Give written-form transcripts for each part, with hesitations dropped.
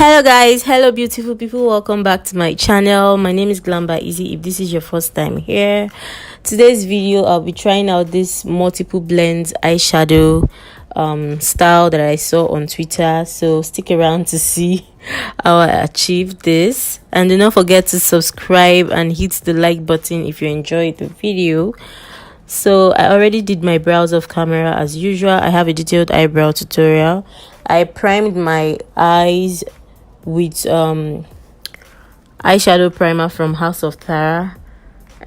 Hello guys, hello beautiful people, welcome back to my channel. My name is Glambyizie. If this is your first time here, today's video I'll be trying out this multiple blends eyeshadow style that I saw on Twitter, so stick around to see how I achieved this, and do not forget to subscribe and hit the like button if you enjoyed the video. So I already did my brows off camera as usual. I have a detailed eyebrow tutorial. I primed my eyes with eyeshadow primer from House of Tara,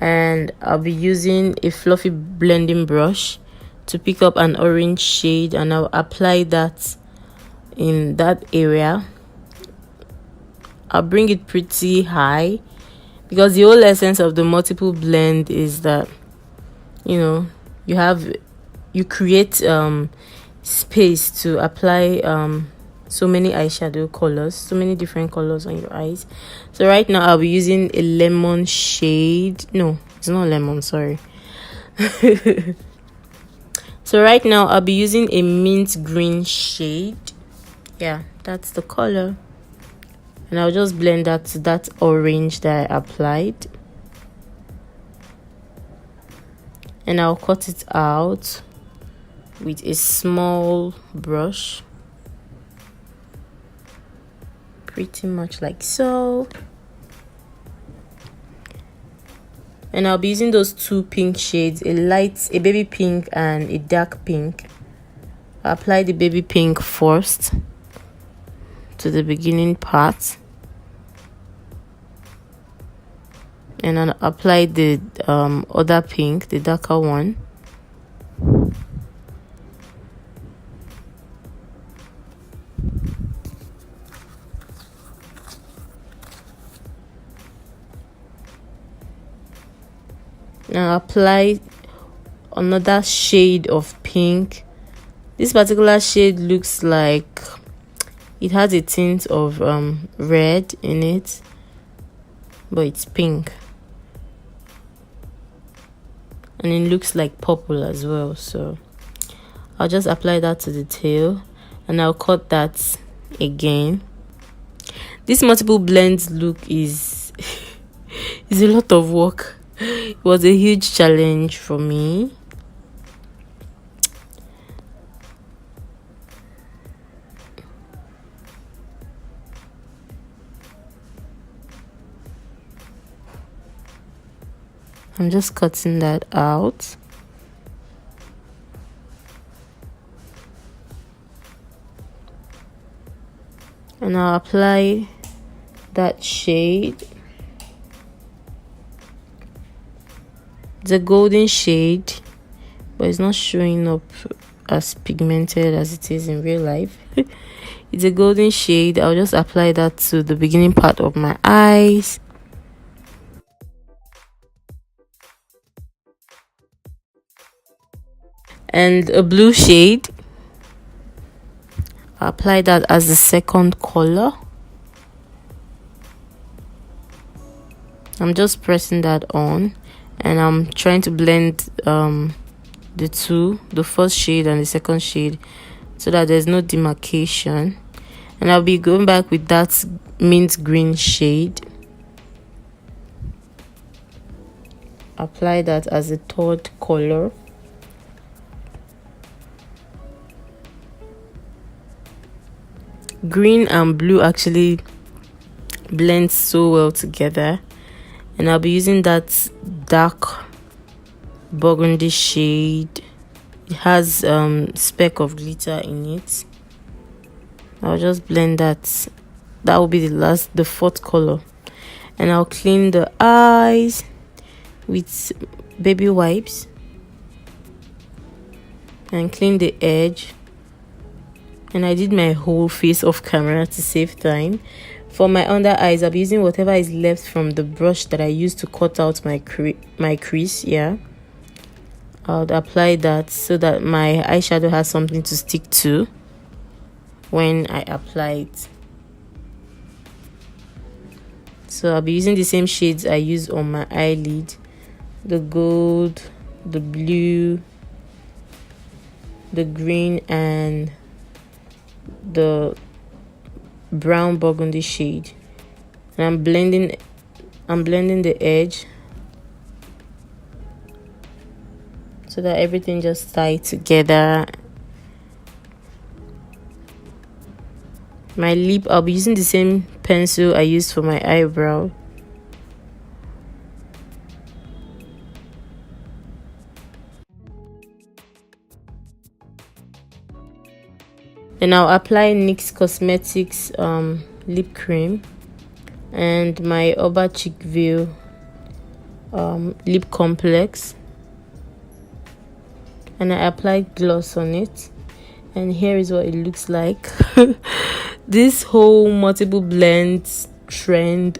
and I'll be using a fluffy blending brush to pick up an orange shade, and I'll apply that in that area. I'll bring it pretty high because the whole essence of the multiple blend is that you create space to apply so many eyeshadow colors, so many different colors on your eyes. So right now I'll be using a lemon shade. No, it's not lemon, sorry. So right now I'll be using a mint green shade. Yeah, that's the color, and I'll just blend that to that orange that I applied, and I'll cut it out with a small brush, pretty much like so. And I'll be using those two pink shades, a baby pink and a dark pink. I'll apply the baby pink first to the beginning part, and I'll apply the other pink, the darker one. Now apply another shade of pink. This particular shade looks like it has a tint of red in it, but it's pink, and it looks like purple as well. So I'll just apply that to the tail, and I'll cut that again. This multiple blends look is is a lot of work. It was a huge challenge for me. I'm just cutting that out. And I'll apply that shade. It's a golden shade, but it's not showing up as pigmented as it is in real life. It's a golden shade. I'll just apply that to the beginning part of my eyes. And a blue shade, I'll apply that as the second color. I'm just pressing that on, and I'm trying to blend the two, the first shade and the second shade, so that there's no demarcation. And I'll be going back with that mint green shade. Apply that as a third color. Green and blue actually blend so well together, and I'll be using that dark burgundy shade. It has speck of glitter in it. I'll just blend that. That will be the fourth color, and I'll clean the eyes with baby wipes and clean the edge. And I did my whole face off camera to save time. For my under eyes, I'll be using whatever is left from the brush that I used to cut out my crease. Yeah, I'll apply that so that my eyeshadow has something to stick to when I apply it. So I'll be using the same shades I use on my eyelid: the gold, the blue, the green, and the brown burgundy shade, and I'm blending the edge so that everything just ties together. My lip, I'll be using the same pencil I used for my eyebrow. Then I'll apply NYX Cosmetics lip cream and my Chic Ville lip complex, and I applied gloss on it, and here is what it looks like. This whole multiple blends trend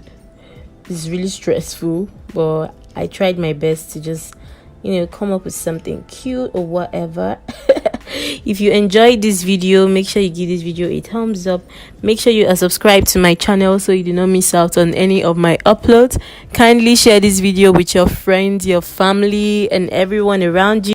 is really stressful, but I tried my best to just, you know, come up with something cute or whatever. If you enjoyed this video, make sure you give this video a thumbs up. Make sure you are subscribed to my channel so you do not miss out on any of my uploads. Kindly share this video with your friends, your family, and everyone around you.